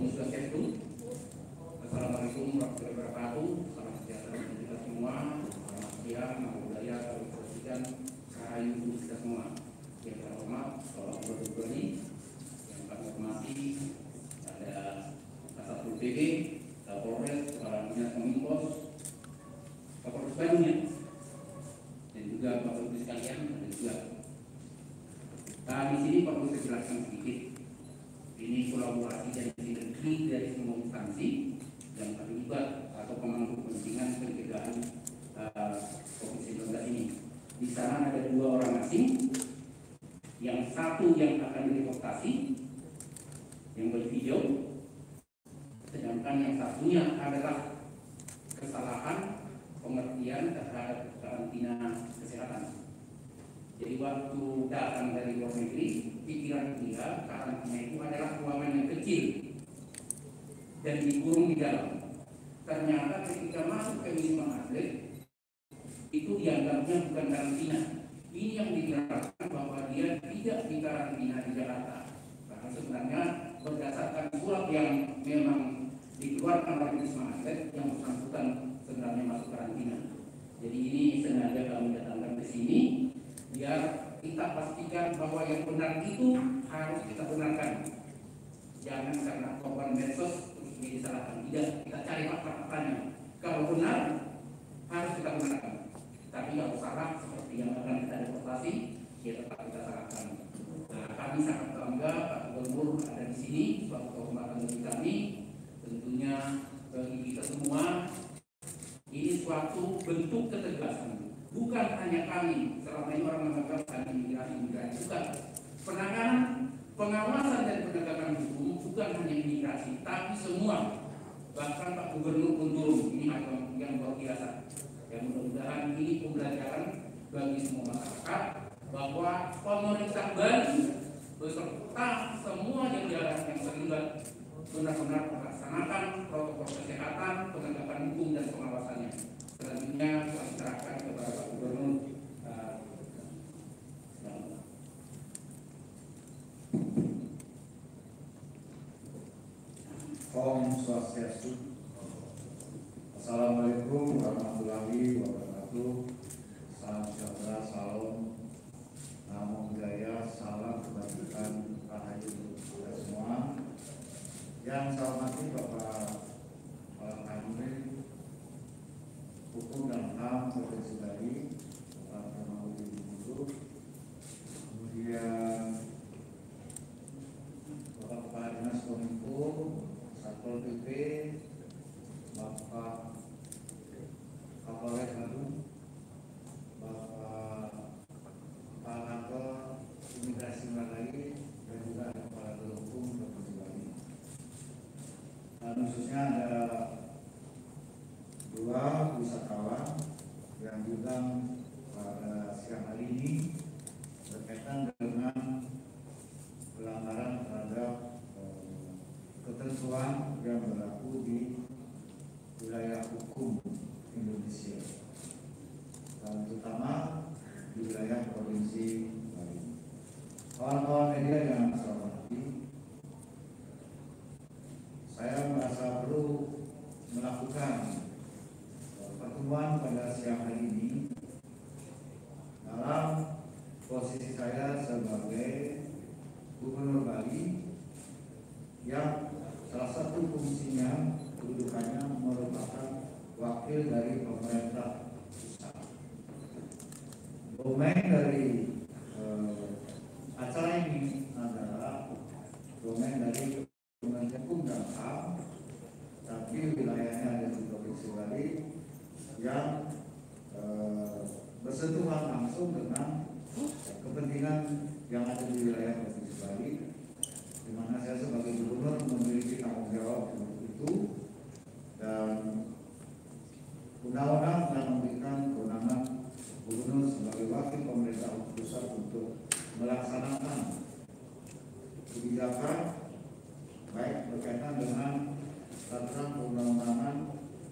Om Swastiastu. Assalamualaikum warahmatullahi wabarakatuh. Salam sejahtera untuk kita semua. Selamat siang, nama budaya, kepresidenan, rahayu untuk kita semua. Yang terhormat, Bapak Gubernur yang kami hormati, ada Kasatpol PP, Kapolres, Kepala Dinas Kominfo, Kapolres Bandung, dan juga Bapak Ibu sekalian, dan juga. Nah, di sini perlu saya jelaskan sedikit. Ini kolaborasi dan sinergi dari semua instansi yang terlibat atau pemangku kepentingan pencegahan COVID-19 ini. Di sana ada 2 orang asing, yang satu yang akan dideportasi, yang bervideo, sedangkan yang satunya adalah kesalahan pengertian terhadap karantina kesehatan. Jadi waktu datang dari luar negeri, pikiran dia karantina itu adalah ruangan yang kecil dan dikurung di dalam. Ternyata ketika masuk ke Wisma Atlet, itu dianggapnya bukan karantina. Ini yang diterapkan bahwa dia tidak dikarantina di Jakarta. Karena sebenarnya berdasarkan surat yang memang dikeluarkan oleh Wisma Atlet, yang bersangkutan sebenarnya masuk karantina. Jadi ini sengaja kami datangkan ke sini biar kita pastikan bahwa yang benar itu harus kita benarkan. Jangan karena korban medsos terus disalahkan. Tidak, kita cari fakta-faktanya. Kalau benar harus kita benarkan. Tapi kalau salah seperti yang akan kita deportasi, ya tetap kita salahkan. Nah, kami sangat bangga Pak Gubernur ada di sini, suatu kehormatan bagi kami. Tentunya bagi kita semua ini suatu bentuk ketegasan. Bukan hanya kami, selama ini orang menganggap kami imigrasi, bukan. Penanganan, pengawasan dan penegakan hukum bukan hanya imigrasi, tapi semua. Bahkan Pak Gubernur pun ini yang luar biasa. Yang mudah-mudahan ini pembelajaran bagi semua masyarakat bahwa pemerintah Bali beserta semua jajaran yang terlibat benar-benar melaksanakan protokol kesehatan, penegakan hukum dan pengawasannya. Selanjutnya saya serahkan kepada Pak Gubernur. Om Swastiastu. Assalamualaikum warahmatullahi wabarakatuh. Salam sejahtera, salam namo budaya, salam kebajikan, rahayu untuk kita semua. Yang saya hormati Bapak Kanwil Hukum dan HAM Provinsi Bali, Bapak Pramawati Gubernur, kemudian Bapak Kepala Dinas Kominfo, Satpol PP, Bapak Kapolres Bandung, Bapak Kepala Kantor Imigrasi Bali, dan juga Kepala Biro Hukum Provinsi Bali. Dan khususnya ada 2 wisatawan yang juga pada siang hari ini berkaitan dengan pelanggaran terhadap ketentuan yang berlaku di wilayah hukum Indonesia, dan terutama di wilayah Provinsi Bali. Kawan-kawan media yang saya hormati, saya merasa perlu melakukan pertemuan pada siang hari ini dalam posisi saya sebagai Gubernur Bali yang salah satu fungsinya kedudukannya merupakan wakil dari pemerintah pusat. Domain dari acara ini adalah domain dari Kementerian Hukum dan HAM, tapi wilayahnya ada di Provinsi Bali yang bersentuhan langsung dengan kepentingan yang ada di wilayah Provinsi Bali, di mana saya sebagai gubernur memiliki tanggung jawab untuk itu, dan undang-undang telah memberikan kewenangan gubernur sebagai wakil pemerintah pusat untuk melaksanakan kebijakan baik berkaitan dengan peraturan perundang-undangan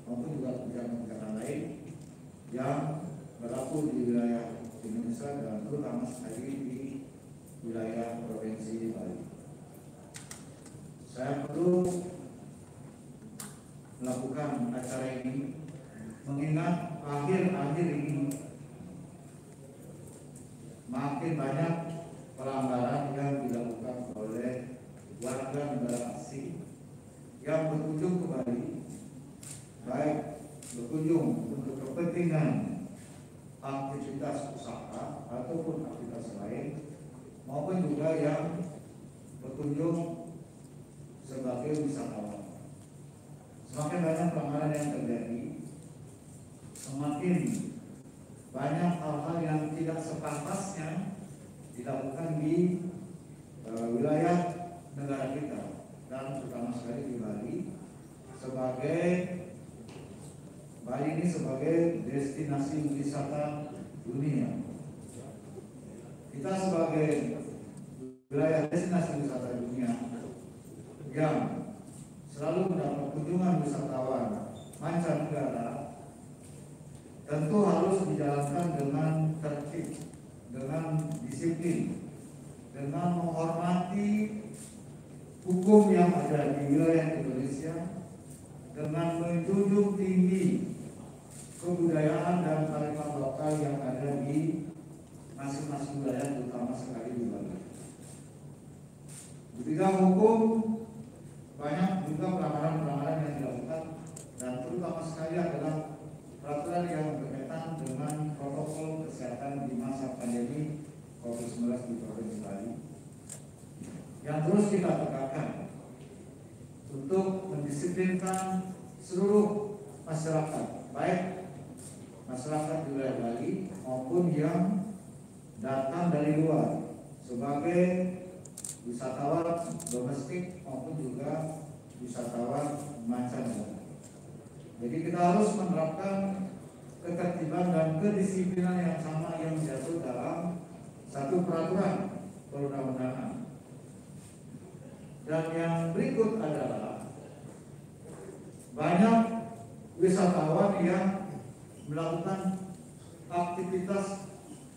maupun juga kebijakan-kebijakan lain yang berlaku di wilayah Indonesia dan terutama sekali di wilayah Provinsi Bali. Saya perlu melakukan acara ini, mengingat akhir-akhir ini makin banyak pelanggaran yang dilakukan oleh warga negara asing yang berkunjung ke Bali, baik berkunjung untuk kepentingan aktivitas usaha ataupun aktivitas lain, maupun juga yang berkunjung sebagai wisatawan. Semakin banyak pelanggaran yang terjadi, semakin banyak hal-hal yang tidak sepantasnya dilakukan di wilayah negara kita, dan terutama sekali di Bali ini sebagai destinasi wisata dunia. Kita sebagai wilayah destinasi wisata dunia yang selalu mendapat kunjungan wisatawan mancanegara, tentu harus dijalankan dengan tertib, dengan disiplin, dengan menghormati hukum yang ada di wilayah Indonesia, dengan menjunjung tinggi kebudayaan dan kearifan lokal yang ada di masing-masing wilayah, terutama sekali di Bali. Di bidang hukum banyak juga pelanggaran-pelanggaran yang dilakukan, dan terutama sekali adalah peraturan yang berkaitan dengan protokol kesehatan di masa pandemi COVID-19 di Provinsi Bali, yang terus kita tegakkan untuk mendisiplinkan seluruh masyarakat, baik masyarakat di wilayah Bali maupun yang datang dari luar sebagai wisatawan domestik maupun juga wisatawan mancanegara. Jadi kita harus menerapkan ketertiban dan kedisiplinan yang sama yang diatur dalam satu peraturan perundang-undangan. Dan yang berikut adalah banyak wisatawan yang melakukan aktivitas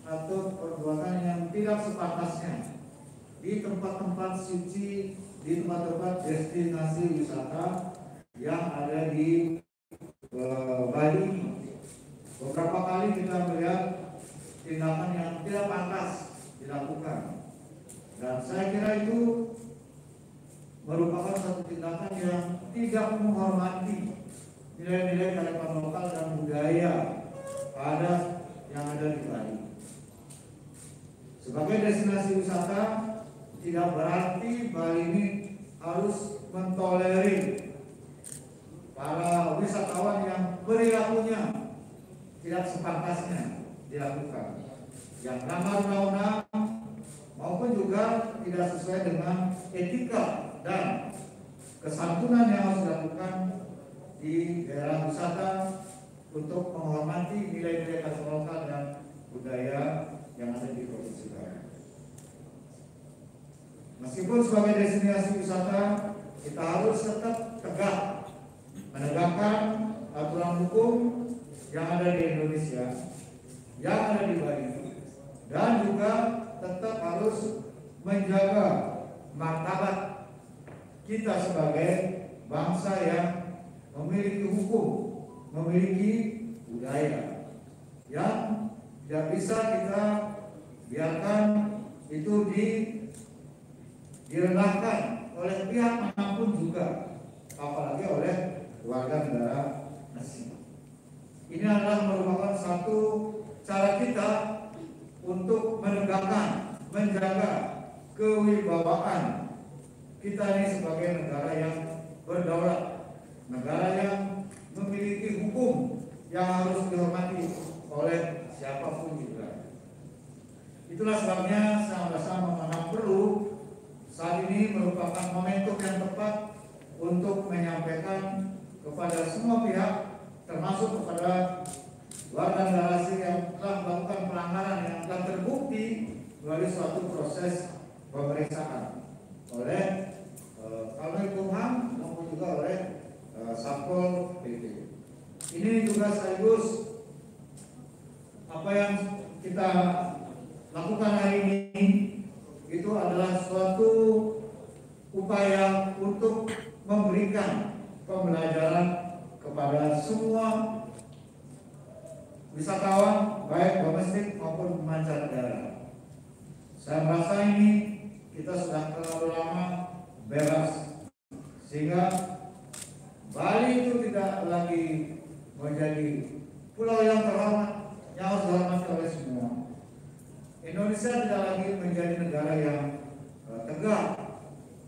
atau perbuatan yang tidak sepantasnya di tempat-tempat suci, di tempat-tempat destinasi wisata yang ada di Bali. Beberapa kali kita melihat tindakan yang tidak pantas dilakukan, dan saya kira itu merupakan satu tindakan yang tidak menghormati nilai-nilai kearifan lokal dan budaya adat yang ada di Bali. Sebagai destinasi wisata, tidak berarti Bali ini harus mentolerir para wisatawan yang perilakunya tidak sepantasnya dilakukan, yang melanggar undang-undang maupun juga tidak sesuai dengan etika dan kesantunan yang harus dilakukan di daerah wisata untuk menghormati nilai-nilai khas lokal dan budaya yang ada di Provinsi Bali. Meskipun sebagai destinasi wisata, kita harus tetap tegak menegakkan aturan hukum yang ada di Indonesia, yang ada di Bali, dan juga tetap harus menjaga martabat kita sebagai bangsa yang memiliki hukum, memiliki budaya, yang tidak bisa kita biarkan itu direndahkan oleh pihak manapun juga, apalagi oleh warga negara asing. Ini adalah merupakan satu cara kita untuk menegakkan, menjaga kewibawaan kita ini sebagai negara yang berdaulat, negara yang memiliki hukum yang harus dihormati oleh siapapun juga. Itulah sebabnya saya merasa memang perlu saat ini merupakan momentum yang tepat untuk menyampaikan kepada semua pihak, termasuk kepada warga negara asing yang telah melakukan pelanggaran yang telah terbukti melalui suatu proses pemeriksaan oleh Kemenkumham maupun juga oleh Satpol PP. Ini juga sekaligus apa yang kita lakukan hari ini itu adalah suatu upaya untuk memberikan pembelajaran kepada semua wisatawan baik domestik maupun mancanegara. Saya merasa ini kita sudah terlalu lama beras, sehingga Bali itu tidak lagi menjadi pulau yang terhormat yang harus dihormati oleh semua. Indonesia tidak lagi menjadi negara yang tegak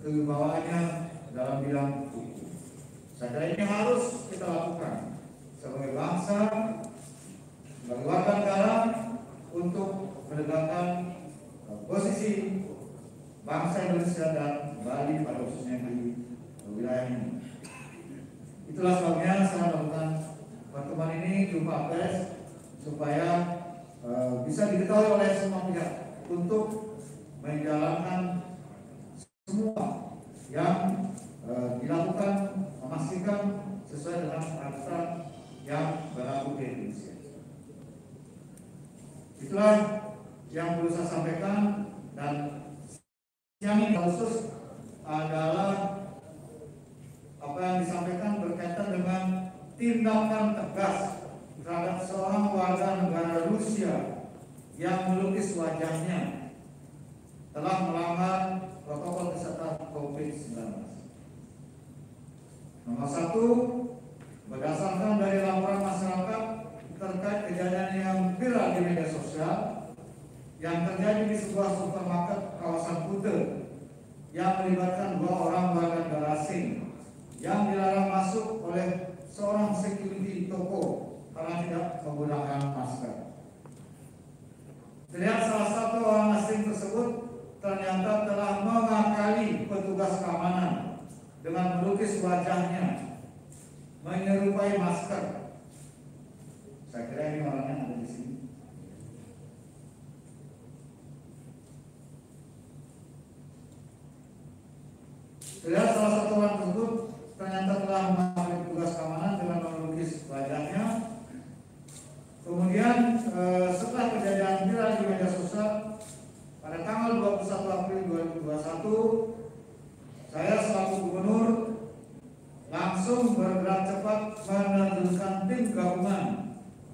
kewibawaannya dalam bidang hukum. Saya kira ini harus kita lakukan sebagai bangsa, sebagai warga negara, untuk menegakkan posisi bangsa Indonesia dan Bali pada khususnya di wilayah ini. Itulah sebabnya saya melakukan pertemuan ini, jumpa pers, supaya bisa diketahui oleh semua pihak untuk menjalankan semua yang dilakukan, memastikan sesuai dengan aturan yang berlaku di Indonesia. Itulah yang perlu saya sampaikan, dan yang ini khusus adalah apa yang disampaikan berkaitan dengan tindakan tegas terhadap seorang warga negara Rusia yang melukis wajahnya telah melanggar protokol kesehatan COVID-19. Nomor 1, berdasarkan dari laporan masyarakat terkait kejadian yang viral di media sosial yang terjadi di sebuah supermarket kawasan Kute yang melibatkan 2 orang warga negara asing yang dilarang masuk oleh seorang security toko karena tidak menggunakan masker. Terlihat salah satu orang asing tersebut ternyata telah mengakali petugas keamanan dengan melukis wajahnya menyerupai masker. Saya kira ini orangnya ada di sini. Terlihat salah satu orang tersebut ternyata telah mengakali petugas keamanan dengan melukis wajahnya. Kemudian setelah kejadian viral di media sosial pada tanggal 21 April 2021, saya selaku gubernur langsung bergerak cepat menerjunkan tim gabungan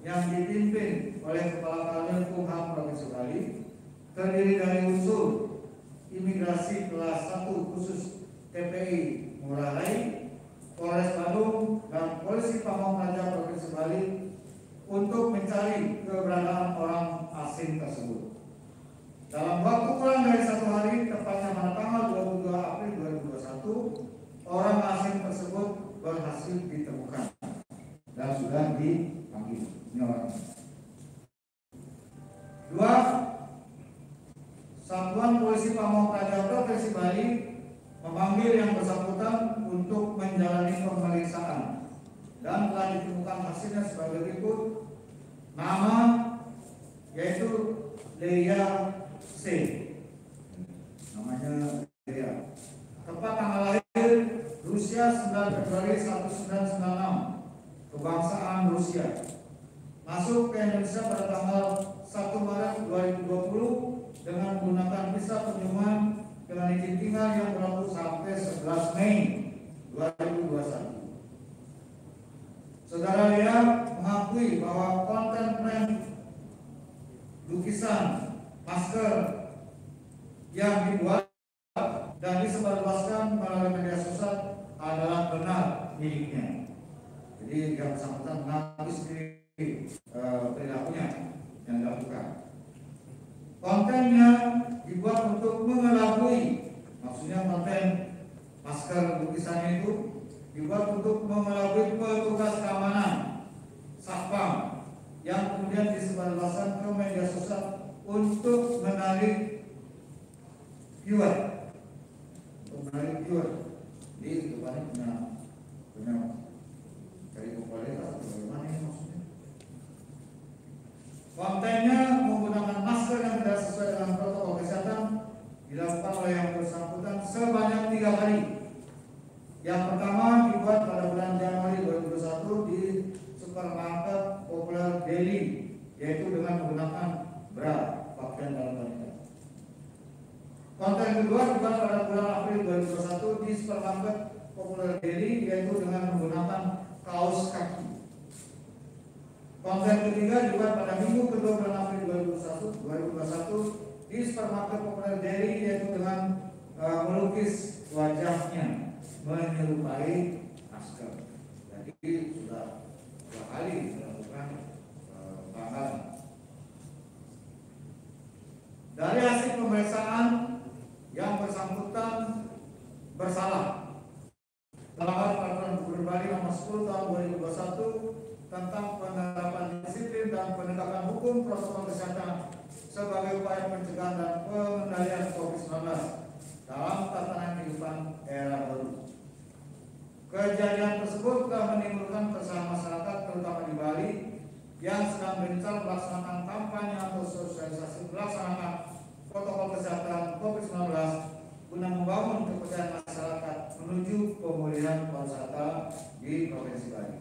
yang dipimpin oleh Kepala Kanwil Kumham Provinsi Bali, terdiri dari unsur imigrasi kelas 1 khusus TPI Ngurah Rai, Polres Bandung, dan Polisi Pamong Praja Provinsi Bali untuk mencari keberadaan orang asing tersebut. Dalam waktu kurang dari 1 hari, tepatnya pada tanggal 22 April 2021, orang asing tersebut berhasil ditemukan dan sudah dipanggil. Ini orangnya. 2, Satuan Polisi Pamong Praja Provinsi Bali memanggil yang bersangkutan untuk menjalani pemeriksaan dan telah ditemukan hasilnya sebagai berikut. Nama yaitu Leia C. Namanya Leia. Tempat tanggal lahir Rusia 9 Februari 1996. Kebangsaan Rusia. Masuk ke Indonesia pada tanggal 1 Maret 2020 dengan menggunakan visa kunjungan dengan izin tinggal yang berlaku sampai 11 Mei 2021. Saudara Lea mengakui bahwa konten frame lukisan masker yang dibuat dan disebarluaskan melalui media sosial adalah benar miliknya. Jadi yang bersangkutan mengaku sendiri perilakunya yang dilakukan. Kontennya dibuat untuk mengelabui, maksudnya konten masker lukisannya itu dibuat untuk mengelabui petugas keamanan Satpam yang kemudian disebarluaskan ke media sosial untuk menarik viewer. Jadi depannya punya cari popularitas atau bagaimana ini maksudnya? Kontennya menggunakan masker yang tidak sesuai dengan protokol kesehatan dilakukan oleh yang bersangkutan sebanyak 3 kali. Yang pertama dibuat pada bulan Januari 2021 di supermarket populer Delhi, yaitu dengan menggunakan bra, pakaian dalam wanita. Konten kedua dibuat pada bulan April 2021 di supermarket populer Delhi, yaitu dengan menggunakan kaos kaki. Konser ketiga dibuat pada Minggu kedua bulan April 2021 di supermarket populer Derry, yaitu dengan melukis wajahnya menyerupai masker. Jadi sudah 2 kali melakukan pelanggaran. Dari hasil pemeriksaan yang bersangkutan bersalah melanggar peraturan Gubernur Bali nomor 10 tahun 2021 tentang penerapan disiplin dan penegakan hukum protokol kesehatan sebagai upaya pencegahan dan pengendalian COVID-19 dalam tatanan kehidupan era baru. Kejadian tersebut telah menimbulkan keresahan masyarakat terutama di Bali yang sedang gencar melaksanakan kampanye atau sosialisasi pelaksanaan protokol kesehatan COVID-19 guna membangun kepercayaan masyarakat menuju pemulihan pariwisata di Provinsi Bali.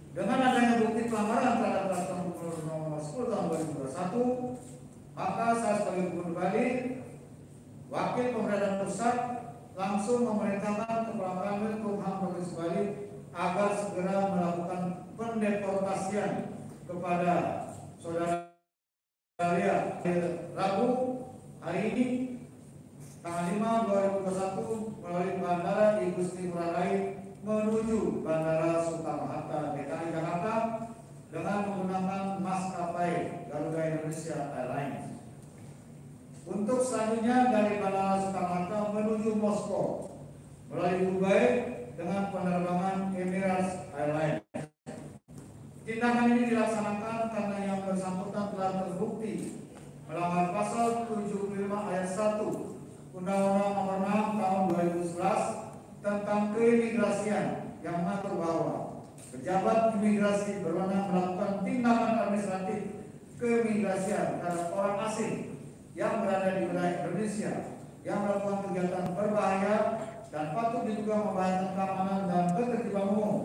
Dengan adanya bukti pelanggaran terhadap peraturan Gubernur nomor 10 tahun 2021, maka saya sebagai Gubernur Bali, Wakil Pemerintah Pusat, langsung memerintahkan Kepala Kanwil Kumham Provinsi Bali agar segera melakukan pendeportasian kepada saudara Rabu hari ini tanggal 5 2021 melalui Bandara Igusti Ngurah Rai menuju Bandara Soekarno-Hatta DKI Jakarta dengan menggunakan maskapai Garuda Indonesia Airlines. Untuk selanjutnya dari Bandara Soekarno-Hatta menuju Moskow melalui Dubai dengan penerbangan Emirates Airlines. Tindakan ini dilaksanakan karena yang bersangkutan telah terbukti melanggar pasal 75 ayat 1 Undang-Undang Nomor 6 Tahun 2011 tentang keimigrasian yang mengatur bahwa pejabat imigrasi berwenang melakukan tindakan administratif keimigrasian terhadap orang asing yang berada di wilayah Indonesia yang melakukan kegiatan berbahaya dan patut diduga membahayakan keamanan dan ketertiban umum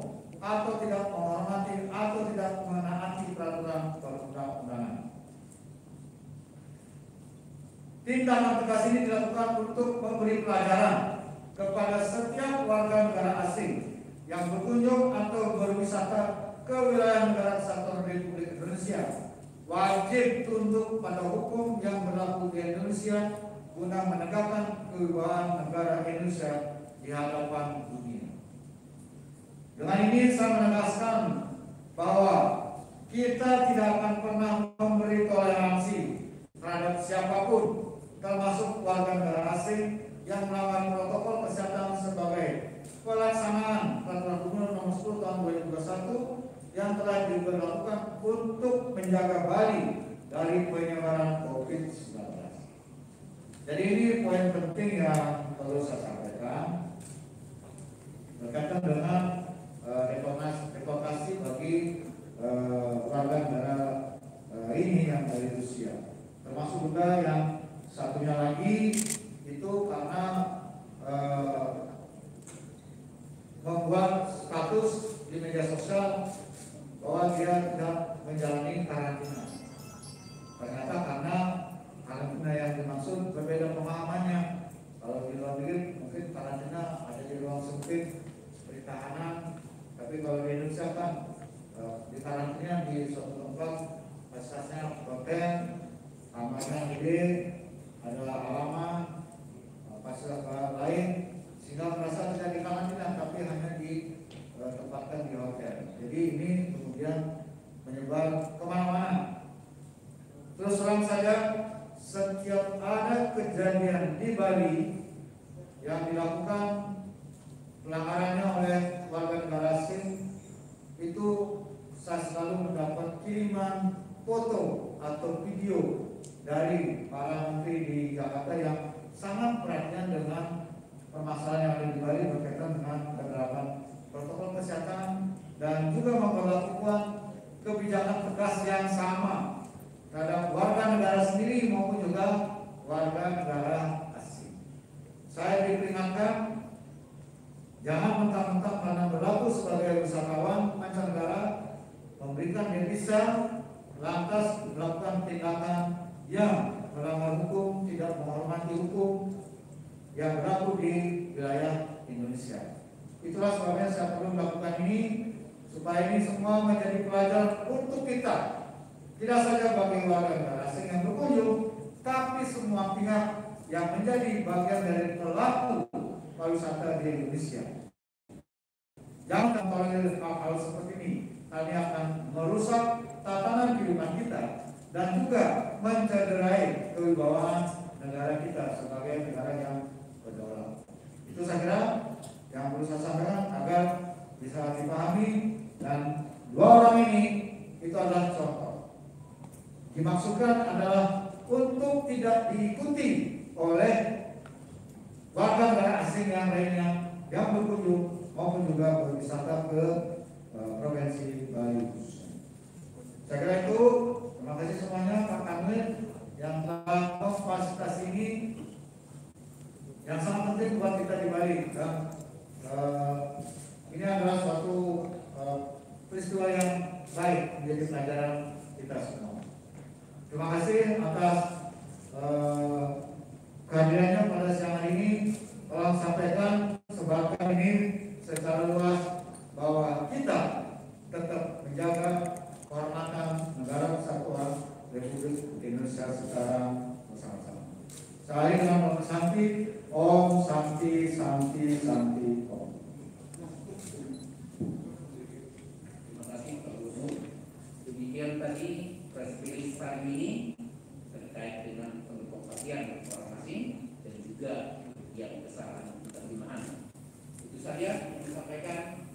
atau tidak menghormati atau tidak menaati peraturan perundang-undangan. Tindakan tegas ini dilakukan untuk memberi pelajaran kepada setiap warga negara asing yang berkunjung atau berwisata ke wilayah negara kesatuan Republik Indonesia wajib tunduk pada hukum yang berlaku di Indonesia guna menegakkan kewibawaan negara Indonesia di hadapan dunia. Dengan ini saya menegaskan bahwa kita tidak akan pernah memberi toleransi terhadap siapapun, termasuk warga negara asing yang melanggar protokol kesehatan sebagai pelaksanaan peraturan Gubernur nomor 10 tahun 2021 yang telah diberlakukan untuk menjaga Bali dari penyebaran COVID-19. Jadi ini poin penting yang perlu saya sampaikan berkaitan dengan deportasi bagi warga negara ini yang dari Rusia, termasuk juga yang satunya lagi itu karena membuat status di media sosial bahwa dia tidak menjalani karantina. Ternyata karena karantina yang dimaksud berbeda pemahamannya. Kalau di luar negeri mungkin karantina ada di ruang sempit seperti tahanan, tapi kalau di Indonesia kan di karantina di suatu tempat fasilitasnya hotel, kamarnya gede, ada halaman, fasilitas lain, sehingga merasa tidak di karantina tapi hanya ditempatkan di hotel. Jadi ini kemudian menyebar kemana-mana. Terus terang saja, setiap ada kejadian di Bali yang dilakukan pelanggarannya oleh warga negara asing, itu saya selalu mendapat kiriman foto atau video dari para menteri di Jakarta yang sangat perhatian dengan permasalahan yang ada di Bali berkaitan dengan penerapan protokol kesehatan dan juga memperlakukan kebijakan tegas yang sama terhadap warga negara sendiri maupun juga warga negara asing. Saya diperingatkan jangan mentang-mentang karena berlaku sebagai wisatawan mancanegara memberikan devisa lantas melakukan tindakan yang melanggar hukum, tidak menghormati hukum yang berlaku di wilayah Indonesia. Itulah sebabnya saya perlu melakukan ini, supaya ini semua menjadi pelajaran untuk kita, tidak saja bagi warga negara asing yang berkunjung, tapi semua pihak yang menjadi bagian dari pelaku pariwisata di Indonesia. Jangan tolerir hal-hal seperti ini, karena akan merusak tatanan kehidupan kita dan juga mencederai kewibawaan negara kita sebagai negara yang berdaulat. Itu saya kira yang perlu saya sampaikan agar bisa dipahami, dan dua orang ini itu adalah contoh. Dimaksudkan adalah untuk tidak diikuti oleh warga negara asing yang lainnya yang berkunjung maupun juga berwisata ke provinsi Bali. Saya kira itu. Terima kasih semuanya Pak Kamil yang telah memfasilitasi ini yang sangat penting buat kita di Bali. Dan ini adalah suatu peristiwa yang baik menjadi pelajaran kita semua. Terima kasih atas kehadirannya pada siang hari ini. Tolong sampaikan sebarkan ini secara luas bahwa kita tetap menjaga kehormatan negara kesatuan Republik Indonesia secara bersama-sama. Sekali dengan Om Santi, Om Santi, Santi, Santi, Om. Terima kasih Pak Guru. Demikian tadi press release hari ini terkait dengan pengelolaan orang asing dan juga yang kesalahan penerimaan. Itu saja yang disampaikan.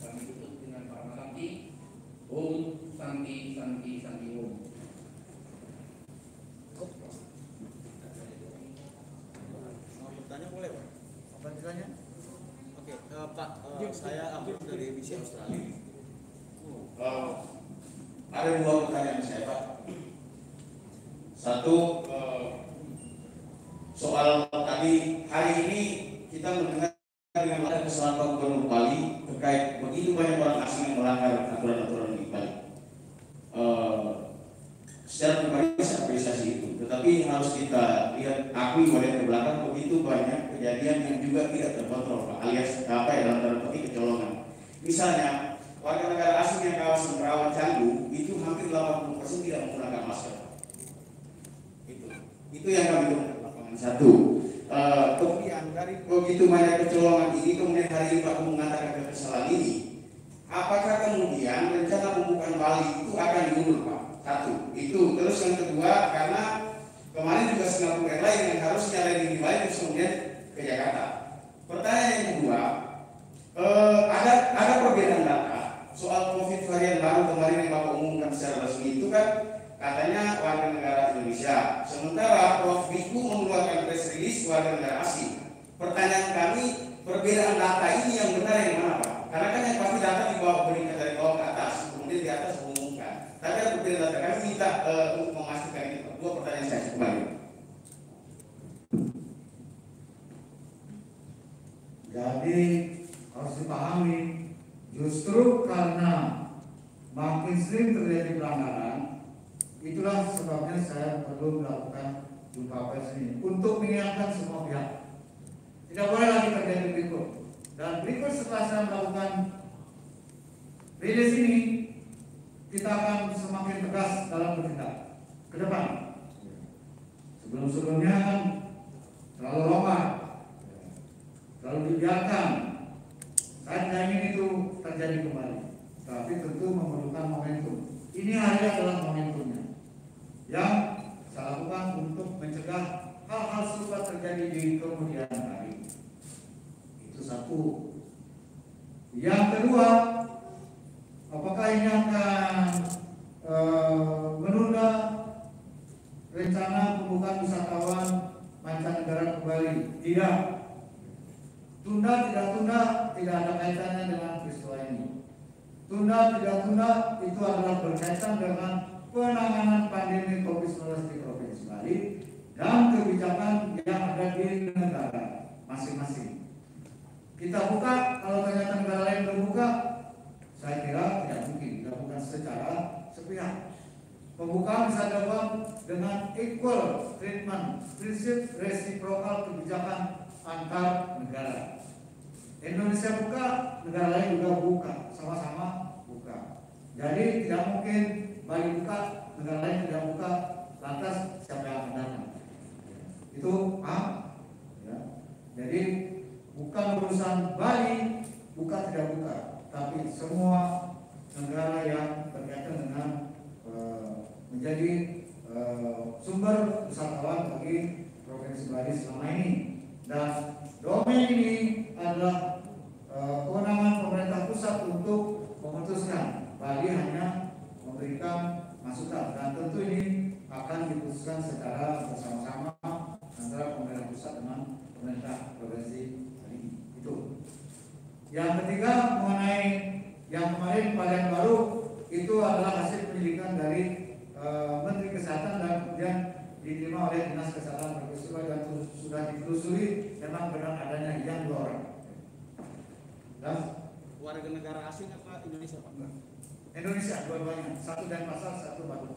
Kami tutup dengan Pak Santi. Om Santi, Santi, Santi, Om. Mau bertanya boleh, Pak? Apa ditanya? Oke, Pak, saya Abdul dari Visi Australia. Ada dua pertanyaan saya, Pak. Satu, soal tadi hari ini kita mendengar dengan ada kesalahan Pak Gubernur Bali terkait begitu banyak orang asing yang melanggar aturan-aturan di Bali. Secara pribadi saya apresiasi itu, tetapi harus kita lihat akui bahwa ke belakang begitu banyak kejadian yang juga tidak terkontrol, Pak, alias apa ya, dalam tanda petik kecolongan. Misalnya warga negara asing yang kawasan Perawan Canggu itu hampir 80% tidak menggunakan masker. Itu yang kami lakukan lapangan satu. Kemudian dari begitu banyak kecolongan ini, kemudian hari ini Pak mengatakan kesalahan ini. Apakah kemudian rencana pembukaan Bali itu akan diundur, Pak? Satu, itu. Terus yang kedua, karena kemarin juga Singapura Airlines yang harusnya landing di Bali terus kemudian ke Jakarta. Pertanyaan yang kedua, ada perbedaan data soal COVID varian baru kemarin yang Bapak umumkan secara resmi itu kan katanya warga negara Indonesia. Sementara Prof. Wiku mengeluarkan press release warga negara asing. Pertanyaan kami, perbedaan data ini yang benar yang mana, Pak? Karena kan yang pasti data di bawah berikan dari bawah ke atas, kemudian di atas mengumumkan. Tapi ada perbedaan data. Kami minta untuk memastikan itu. Dua pertanyaan saya kembali. Jadi harus dipahami, justru karena makin sering terjadi pelanggaran, itulah sebabnya saya perlu melakukan jumpa pers ini untuk mengingatkan semua pihak. Tidak boleh lagi terjadi berikut. Dan berikut setelah saya melakukan rilis ini, kita akan semakin tegas dalam bertindak ke depan. Sebelum-sebelumnya kan terlalu longgar, terlalu dibiarkan. Saya tidak ingin itu terjadi kembali, tapi tentu memerlukan momentum. Ini hari adalah momentumnya yang saya lakukan untuk mencegah hal-hal serupa terjadi di kemudian hari. Itu satu. Yang kedua, apakah ini akan menunda rencana pembukaan wisatawan mancanegara kembali? Tidak. Tunda tidak tunda tidak ada kaitannya dengan peristiwa ini. Tunda tidak tunda itu adalah berkaitan dengan penanganan pandemi COVID-19 di Provinsi Bali dan kebijakan yang ada di negara masing-masing. Kita buka, kalau ternyata negara lain belum buka, saya kira tidak mungkin dilakukan secara sepihak. Pembukaan bisa dilakukan dengan equal treatment, prinsip resiprokal kebijakan antar negara. Indonesia buka, negara lain juga buka, sama-sama buka. Jadi tidak mungkin Bali buka, negara lain tidak buka, lantas siapa yang akan datang? Itu paham? Ya. Jadi bukan urusan Bali buka tidak buka, tapi semua negara yang berkaitan dengan menjadi sumber wisatawan bagi Provinsi Bali selama ini. Dan domain ini adalah kewenangan pemerintah pusat untuk memutuskan. Bali hanya memberikan masukan, dan tentu ini akan diputuskan secara bersama-sama antara pemerintah pusat dengan pemerintah provinsi Bali. Itu. Yang ketiga, mengenai yang kemarin varian baru, itu adalah hasil penyelidikan dari Menteri Kesehatan dan kemudian diterima oleh Dinas Kesehatan Provinsi Bali dan sudah ditelusuri memang benar adanya yang 2 orang. Dan Warga negara asing apa Indonesia, Pak? Indonesia dua-duanya, satu Denpasar, satu Batu.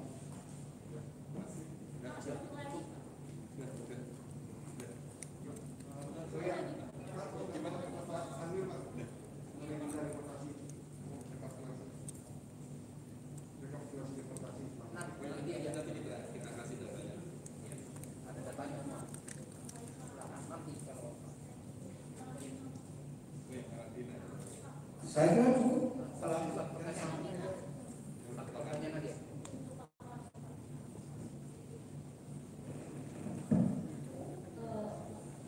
Saya kira cukup. Salah satu pertanyaan aja.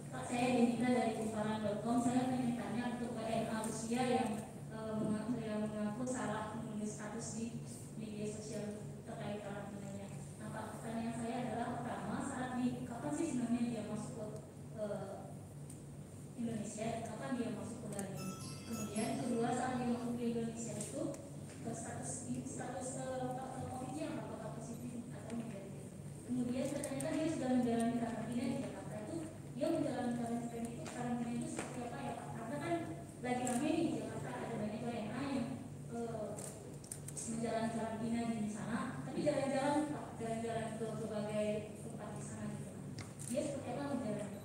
Pak, saya Dinita dari kumparan.com. Saya ingin tanya untuk WNA Rusia yang mengaku salah menulis status di media sosial terkait karantinanya. Nah, Pak, pertanyaan saya adalah pertama, kapan sih sebenarnya dia masuk ke Indonesia? Kapan dia masuk ke Bali? Kemudian kedua, saat dia masuk ke Indonesia itu status COVID-nya apakah positif atau negatif? Kemudian ternyata dia sudah menjalani karantina di Jakarta, itu dia menjalani karantina itu seperti apa ya, Pak? Karena kan lagi ramai di Jakarta, ada banyak WNA yang menjalani karantina di sana, tapi jalan-jalan ke berbagai tempat di sana gitu. Dia seperti apa menjalani?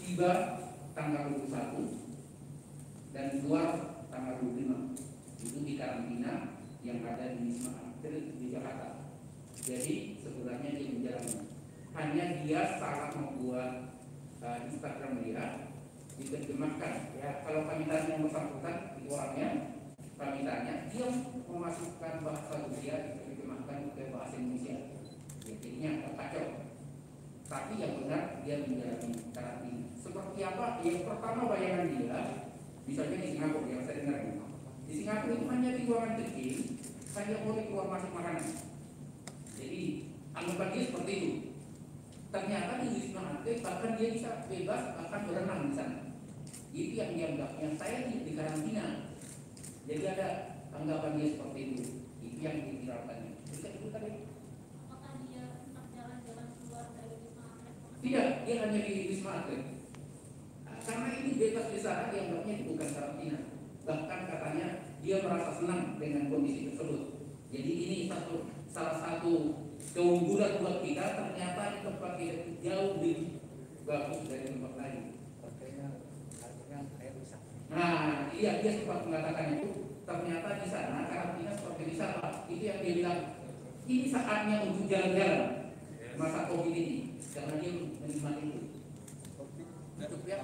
Tiba tanggal 21 dan keluar tanggal 25 itu di karantina yang ada di Wisma Atlet di Jakarta. Jadi sebenarnya dia menjalani, hanya dia salah membuat Instagram dia diterjemahkan. Ya, kalau kami tanya yang bersangkutan itu orangnya, kami tanya dia memasukkan bahasa Rusia diterjemahkan ke bahasa Indonesia. Ya, jadinya kacau. Tapi yang benar dia menjalani karantina. Seperti apa? Yang pertama bayangan dia, misalnya di Singapura yang saya dengar, di Singapura itu hanya di ruangan kecil, hanya boleh keluar masuk makanan. Jadi anggapan dia seperti itu. Ternyata di Wisma Atlet bahkan dia bisa bebas akan berenang di sana. Itu yang dianggapnya saya di karantina. Jadi ada anggapan dia seperti itu. Itu yang diviralkannya. Itu tadi. Tidak, dia hanya di Wisma Atlet. Karena ini bebas di sana, dianggapnya bukan karantina. Bahkan katanya dia merasa senang dengan kondisi tersebut. Jadi ini salah satu keunggulan buat kita. Ternyata di tempat kita jauh lebih bagus dari tempat lain. Nah, iya dia sempat mengatakan itu. Ternyata di sana karantina seperti wisata. Itu yang dia bilang. Ini saatnya untuk jalan-jalan masa COVID ini. Karena dia menikmati itu. Cukup ya.